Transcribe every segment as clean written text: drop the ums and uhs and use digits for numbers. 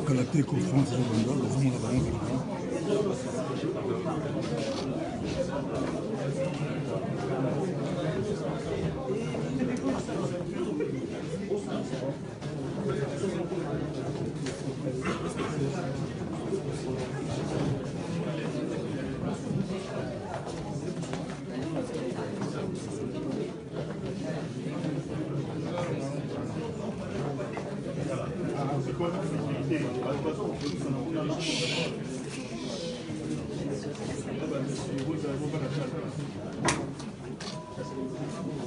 Kalate conférence de Rwanda, dans mon apparence.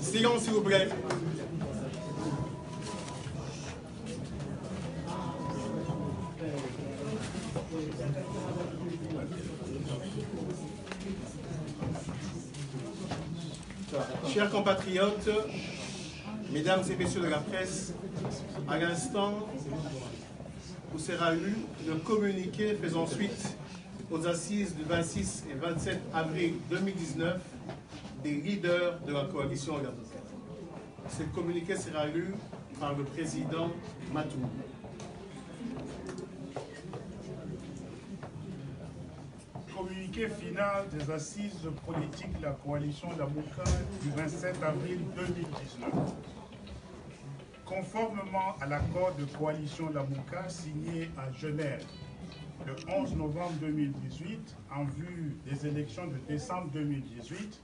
Silence, s'il vous plaît. Chers compatriotes, mesdames et messieurs de la presse, à l'instant où sera lu le communiqué faisant suite aux assises du 26 et 27 avril 2019 des leaders de la coalition Lamuka. Ce communiqué sera lu par le président Matou. Communiqué final des assises politiques de la coalition Lamuka du 27 avril 2019. Conformément à l'accord de coalition Lamuka signé à Genève le 11 novembre 2018 en vue des élections de décembre 2018,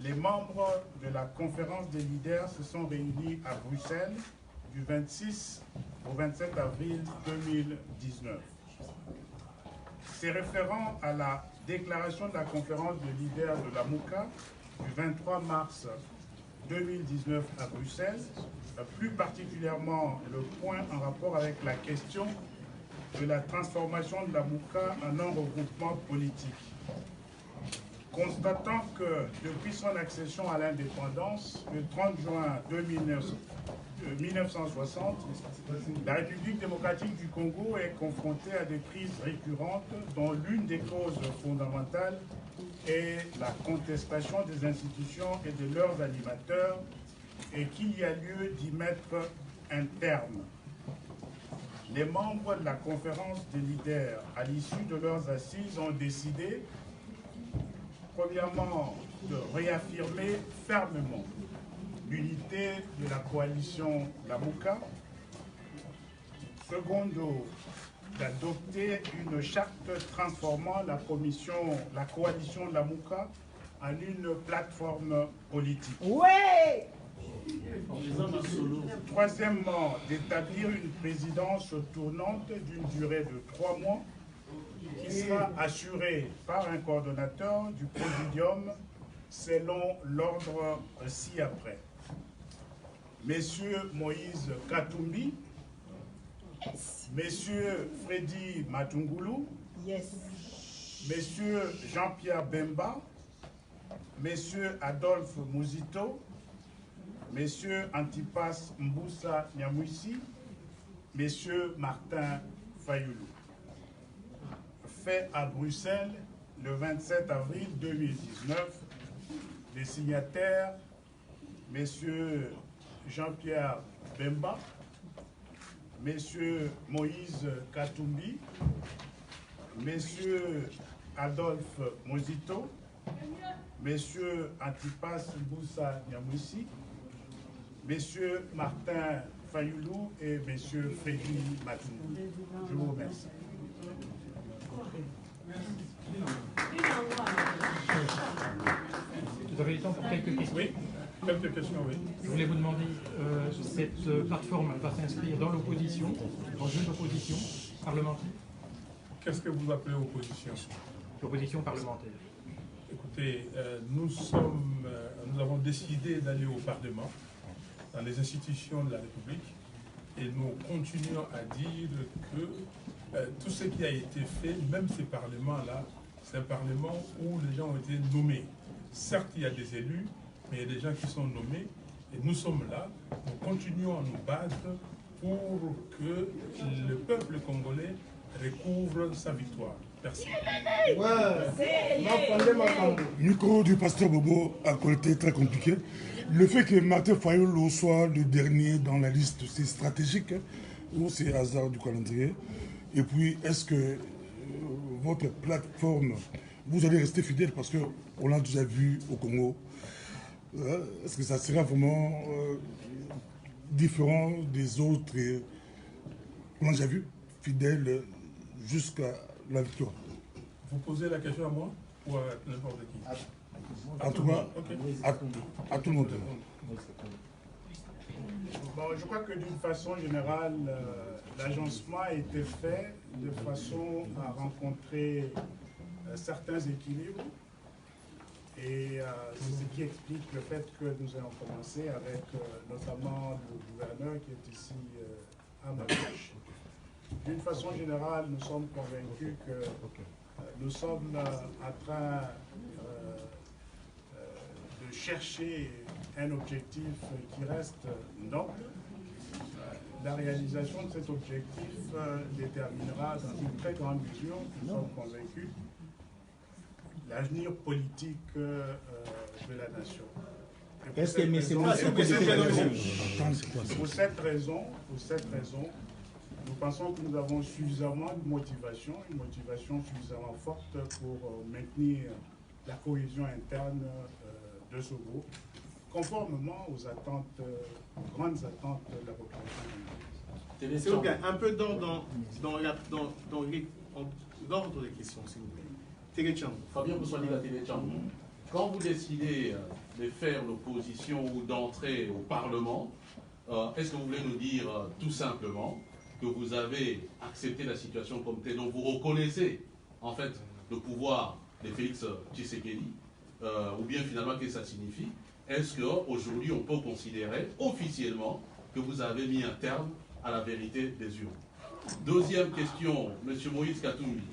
les membres de la conférence des leaders se sont réunis à Bruxelles du 26 au 27 avril 2019. C'est référent à la déclaration de la conférence des leaders de la Lamuka du 23 mars 2019 à Bruxelles, plus particulièrement le point en rapport avec la question de la transformation de la Lamuka en un regroupement politique. Constatant que depuis son accession à l'indépendance, le 30 juin 1960, la République démocratique du Congo est confrontée à des crises récurrentes dont l'une des causes fondamentales est la contestation des institutions et de leurs animateurs et qu'il y a lieu d'y mettre un terme. Les membres de la conférence des leaders, à l'issue de leurs assises, ont décidé premièrement, de réaffirmer fermement l'unité de la coalition Lamuka. Secondo, d'adopter une charte transformant la coalition Lamuka en une plateforme politique. Ouais! Troisièmement, d'établir une présidence tournante d'une durée de 3 mois qui sera assuré par un coordonnateur du présidium selon l'ordre ci-après. Messieurs Moïse Katumbi, Messieurs Freddy Matungulu, Messieurs Jean-Pierre Bemba, Messieurs Adolphe Mouzito, Messieurs Antipas Mboussa Nyamwisi, Messieurs Martin Fayoulou. Fait à Bruxelles le 27 avril 2019, les signataires, Messieurs Jean-Pierre Bemba, Messieurs Moïse Katumbi, Messieurs Adolphe Mozito, Messieurs Antipas Mboussa Nyamwisi, Messieurs Martin Fayoulou et Messieurs Freddy Matungulu. Je vous remercie. Vous avez le temps pour quelques questions? Oui, quelques questions, oui. Je voulais vous demander, cette plateforme va s'inscrire dans l'opposition, dans une opposition parlementaire? Qu'est-ce que vous appelez opposition? L'opposition parlementaire. Écoutez, nous avons décidé d'aller au Parlement, dans les institutions de la République, et nous continuons à dire que tout ce qui a été fait, même ces parlements-là, c'est un parlement où les gens ont été nommés. certes, il y a des élus, mais il y a des gens qui sont nommés. Et nous sommes là, nous continuons à nous battre pour que le peuple congolais recouvre sa victoire. Merci. Micro du pasteur Bobo a été très compliqué. Le fait que Martin Fayulu soit le dernier dans la liste, c'est stratégique ou c'est hasard du calendrier? Et puis, est-ce que votre plateforme, vous allez rester fidèle parce qu'on l'a déjà vu au Congo? Est-ce que ça sera vraiment différent des autres? On l'a déjà vu, fidèle jusqu'à la victoire. Vous posez la question à moi ou à n'importe qui? En tout cas, à tout le monde. Bon, je crois que d'une façon générale, l'agencement a été fait de façon à rencontrer certains équilibres. Et c'est ce qui explique le fait que nous allons commencer avec notamment le gouverneur qui est ici à ma gauche. D'une façon générale, nous sommes convaincus que nous sommes en train de chercher un objectif qui reste noble. La réalisation de cet objectif déterminera dans une très grande mesure, nous sommes convaincus, l'avenir politique de la nation. Pour cette raison, nous pensons que nous avons suffisamment de motivation, une motivation suffisamment forte pour maintenir la cohésion interne de ce groupe, conformément aux attentes, aux grandes attentes de la population. S'il vous plaît, un peu d'ordre dans l'ordre des questions, s'il vous plaît. Téléchan. Fabien Boussouani, la Téléchan. Quand vous décidez de faire l'opposition ou d'entrer au Parlement, est-ce que vous voulez nous dire tout simplement que vous avez accepté la situation comme telle, donc vous reconnaissez en fait le pouvoir de Félix Tshisekedi, ou bien finalement qu'est-ce que ça signifie? Est-ce qu'aujourd'hui on peut considérer officiellement que vous avez mis un terme à la vérité des urnes? Deuxième question, M. Moïse Katumbi.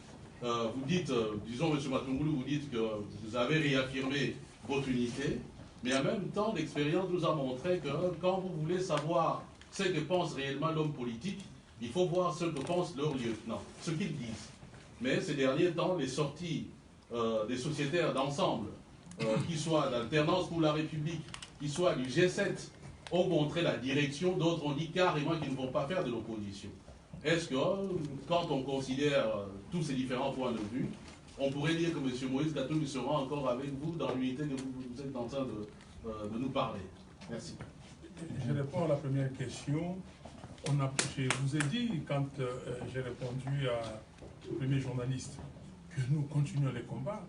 Vous dites, disons M. Matungulu, vous dites que vous avez réaffirmé votre unité, mais en même temps, l'expérience nous a montré que quand vous voulez savoir ce que pense réellement l'homme politique, il faut voir ce que pensent leurs lieutenants, ce qu'ils disent. Mais ces derniers temps, les sorties des sociétaires d'ensemble, qui soient d'Alternance pour la République, qui soient du G7, ont montré la direction, d'autres ont dit carrément qu'ils ne vont pas faire de l'opposition. Est-ce que, quand on considère tous ces différents points de vue, on pourrait dire que M. Moïse Katumbi sera encore avec vous dans l'unité que vous êtes en train de nous parler? Merci. Je réponds à la première question. Je vous ai dit, quand j'ai répondu au premier journaliste, que nous continuons les combats.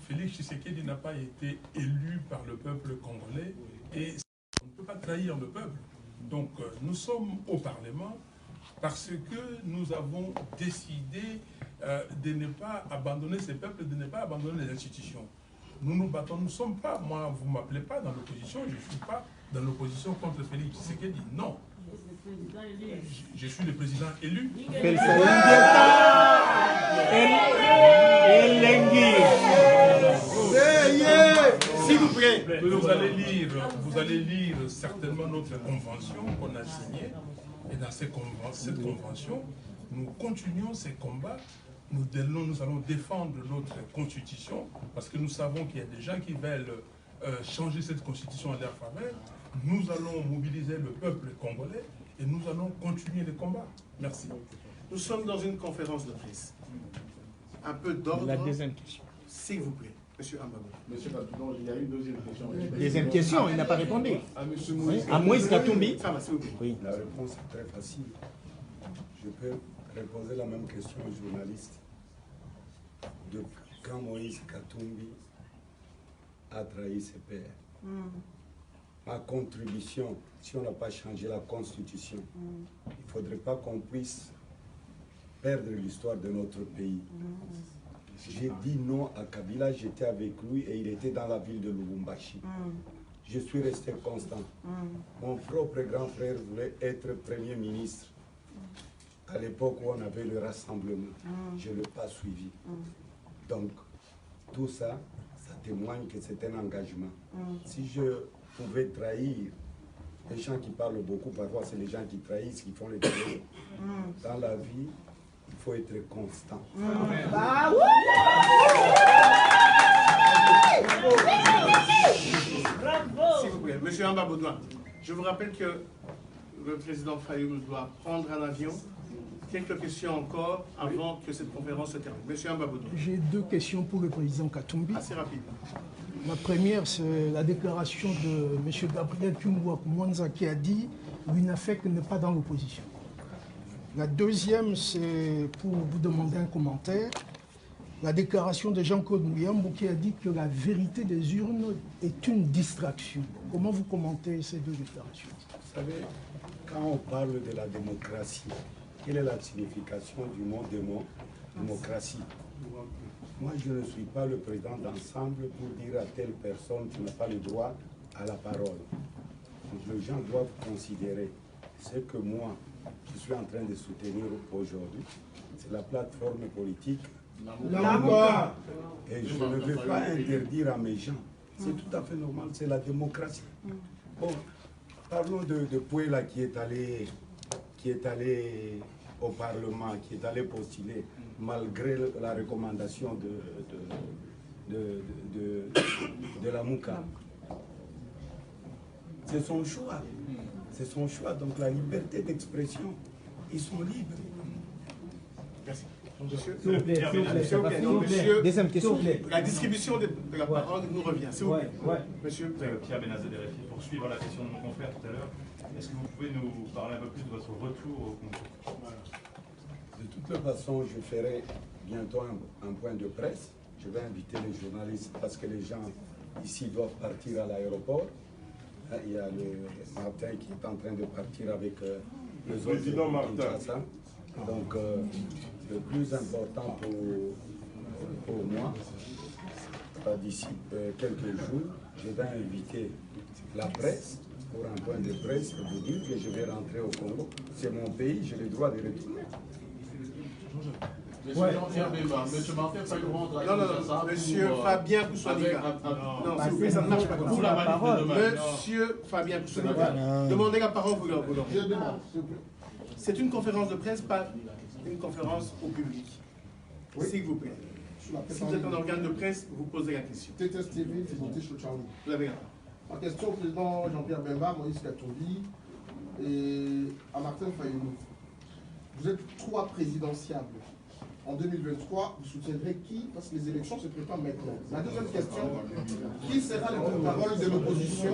Félix Tshisekedi n'a pas été élu par le peuple congolais et on ne peut pas trahir le peuple. Donc nous sommes au Parlement parce que nous avons décidé de ne pas abandonner ces peuples, de ne pas abandonner les institutions. Nous nous battons, nous ne sommes pas, moi vous ne m'appelez pas dans l'opposition, je ne suis pas dans l'opposition contre Félix Tshisekedi, non. Je suis le président élu. S'il vous plaît. Vous allez lire certainement notre convention qu'on a signée. Et dans cette convention, nous continuons ces combats. Nous allons défendre notre constitution parce que nous savons qu'il y a des gens qui veulent changer cette constitution à leur faveur. Nous allons mobiliser le peuple congolais et nous allons continuer les combats. Merci. Nous sommes dans une conférence de presse. Un peu d'ordre. La deuxième question. S'il vous plaît, M. Ambago. Monsieur Katumbi, il y a une deuxième question. Deuxième question, il n'a pas répondu. À M. Moïse. À Moïse Katumbi. Ça va, s'il vous plaît. Oui. La réponse est très facile. Je peux reposer la même question aux journalistes. Depuis quand Moïse Katumbi a trahi ses pères, ma contribution, si on n'a pas changé la Constitution, il ne faudrait pas qu'on puisse perdre l'histoire de notre pays. J'ai dit non à Kabila, j'étais avec lui et il était dans la ville de Lubumbashi. Je suis resté constant. Mon propre grand frère voulait être Premier ministre à l'époque où on avait le rassemblement. Je ne l'ai pas suivi. Donc, tout ça, ça témoigne que c'est un engagement. Si je pouvais trahir les gens qui parlent beaucoup, parfois c'est les gens qui trahissent, qui font les télés. Dans la vie, il faut être constant. S'il vous plaît, Monsieur Amba Baudouin, je vous rappelle que le président Fayoulou doit prendre un avion. Quelques questions encore avant que cette conférence se termine. Monsieur Amba Baudouin. J'ai deux questions pour le président Katumbi. Assez rapide. La première, c'est la déclaration de M. Gabriel Mwanza qui a dit « l'UNAFEC n'est pas dans l'opposition ». La deuxième, c'est pour vous demander un commentaire. La déclaration de Jean-Claude Muyambo qui a dit que la vérité des urnes est une distraction. Comment vous commentez ces deux déclarations? Vous savez, quand on parle de la démocratie, quelle est la signification du mot démocratie? Moi, je ne suis pas le président d'ensemble pour dire à telle personne tu n'as pas le droit à la parole. Donc, les gens doivent considérer ce que moi, je suis en train de soutenir aujourd'hui. C'est la plateforme politique. Et je ne vais pas interdire à mes gens. C'est tout à fait normal, c'est la démocratie. Bon, parlons de Pouela qui est allé au Parlement, qui est allé postuler malgré la recommandation de la Mouka. C'est son choix. C'est son choix. Donc la liberté d'expression, ils sont libres. Merci. S'il vous plaît, deuxième question. La distribution de la parole nous revient. S'il vous plaît. Monsieur Pierre Benazet RFI, pour suivre la question de mon confrère tout à l'heure, est-ce que vous pouvez nous parler un peu plus de votre retour au concours? De toute façon, je ferai bientôt un point de presse. Je vais inviter les journalistes parce que les gens ici doivent partir à l'aéroport. Il y a le Martin qui est en train de partir avec le président Martin. Donc, le plus important pour moi, d'ici quelques jours, je vais inviter la presse pour un point de presse et vous dire que je vais rentrer au Congo. C'est mon pays, j'ai le droit de retourner. Monsieur Jean-Pierre Bemba, monsieur Martin Fayoulou rentre à Kinshasa. Monsieur Fabien Koussouniga. Non, s'il vous plaît, ça ne marche pas comme ça. Monsieur Fabien Koussouniga. Demandez la parole, vous l'aurez. C'est une conférence de presse, pas une conférence au public. S'il vous plaît. Si vous êtes un organe de presse, vous posez la question. Vous avez la parole. Ma question au président Jean-Pierre Bemba, Moïse Katumbi et à Martin Fayoulou. Vous êtes trois présidentiables. En 2023, vous soutiendrez qui? Parce que les élections se préparent maintenant. La deuxième question, qui sera le porte-parole de l'opposition?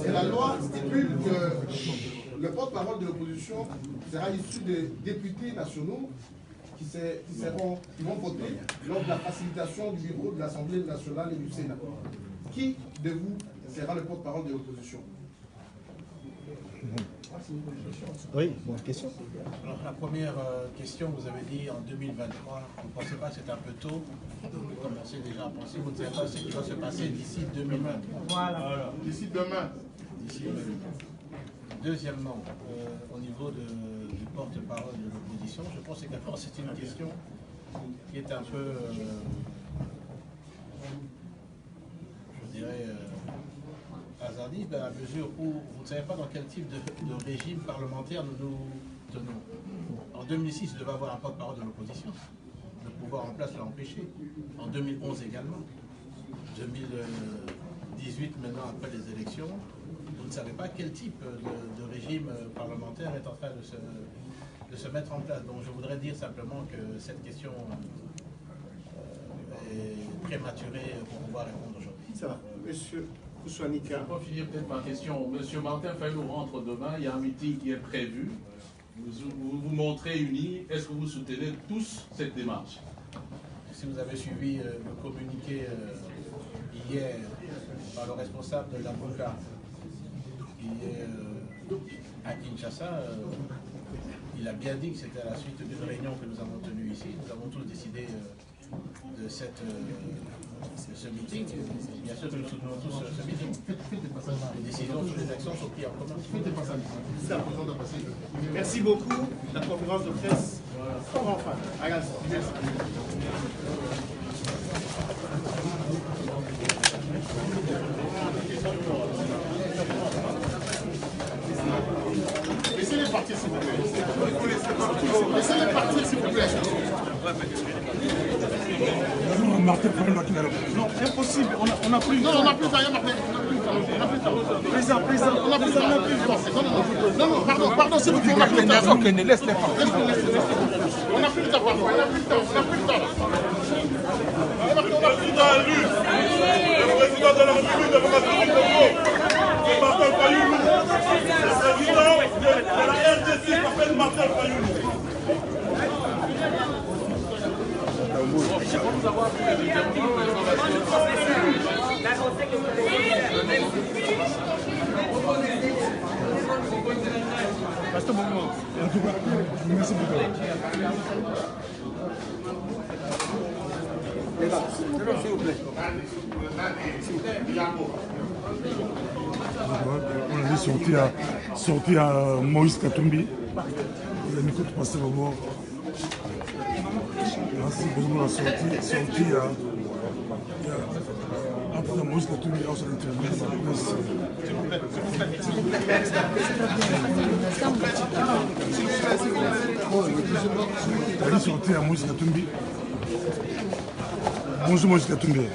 Et la loi stipule que le porte-parole de l'opposition sera issu des députés nationaux qui vont voter lors de la facilitation du bureau de l'Assemblée nationale et du Sénat. Qui de vous sera le porte-parole de l'opposition? Oui, bonne question. Alors, la première question, vous avez dit en 2023, vous ne pensez pas que c'est un peu tôt? Vous commencez déjà à penser, vous ne savez pas ce qui va se passer d'ici 2020. Voilà. D'ici demain. D'ici demain. Deuxièmement, au niveau du porte-parole de l'opposition, je pense également que c'est une question qui est un peu, je dirais, hasardive, à mesure où vous ne savez pas dans quel type de régime parlementaire nous nous tenons. En 2006, il devait avoir un porte-parole de l'opposition. Le pouvoir en place l'a empêché. En 2011 également. 2018, maintenant, après les élections, vous ne savez pas quel type de régime parlementaire est en train de se mettre en place. Donc je voudrais dire simplement que cette question est prématurée pour pouvoir répondre aujourd'hui. Ça va. Monsieur Koussouniga. Je peux finir peut-être ma question. Monsieur Martin Fayoulou rentre demain, il y a un meeting qui est prévu. Vous vous montrez unis. Est-ce que vous soutenez tous cette démarche? Si vous avez suivi le communiqué hier par le responsable de la Mouka, qui est à Kinshasa, il a bien dit que c'était à la suite d'une réunion que nous avons tenue ici. Nous avons tous décidé de ce meeting. Bien sûr que nous soutenons tous ce meeting. Les décisions sur les actions sont prises en commun. Merci beaucoup. La conférence de presse prend fin. À l'instant. Merci. Laissez-les partir, s'il vous plaît. Martin Fayou doit quitter. Non, impossible. On n'a plus de temps. Non, on n'a plus de temps. On n'a plus de temps. Président, on n'a plus de temps. Non, pardon, s'il vous plaît, on n'a plus de temps. Ok, laisse-les pas. On n'a plus de temps, pardon. On n'a plus de temps. On n'a plus de temps. Le président de la République démocratique du Congo, Martin Fayou. Le président de la RDC s'appelle Martin Fayou. Reste un moment. En tout cas, merci beaucoup. S'il vous plaît. On a sorti à Moïse Katumbi. Le micro de passer au bord. Merci beaucoup. On a sorti après Moïse Katumbi, on s'est interviewé dans la presse. Elle est sortie à Moïse Katumbi. Bonjour Moïse Katumbi.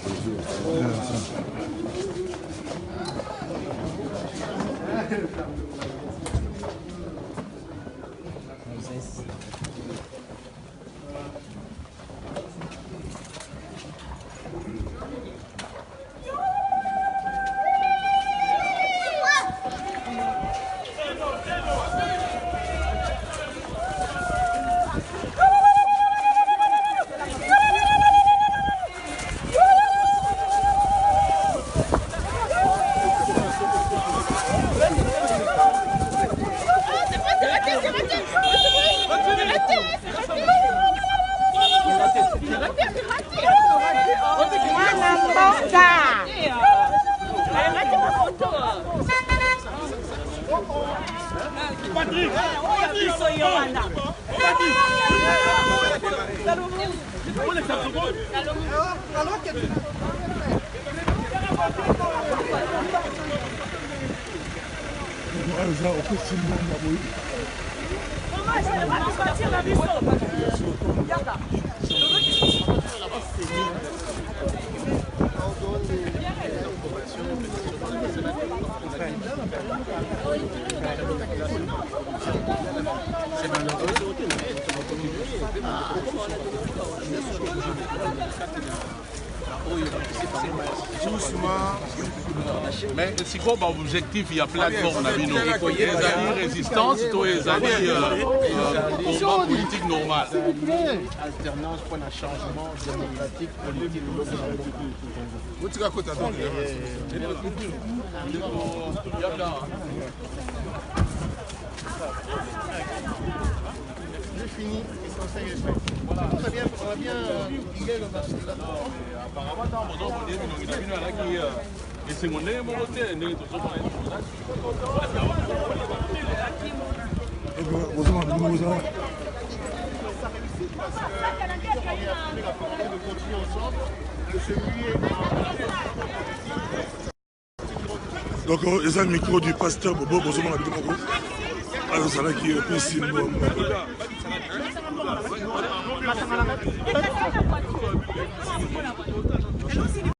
Mais c'est quoi l'objectif? Il y a plateforme, on a vu les alliés résistance, les alliés combat politique normal. Alternance pour un changement démocratique, politique. J'ai fini. On a bien guidé le marché là. Apparemment, c'est mon nez, mon côté, donc, les amis micro du pasteur Bobo, bonjour, alors, ça va qui est possible.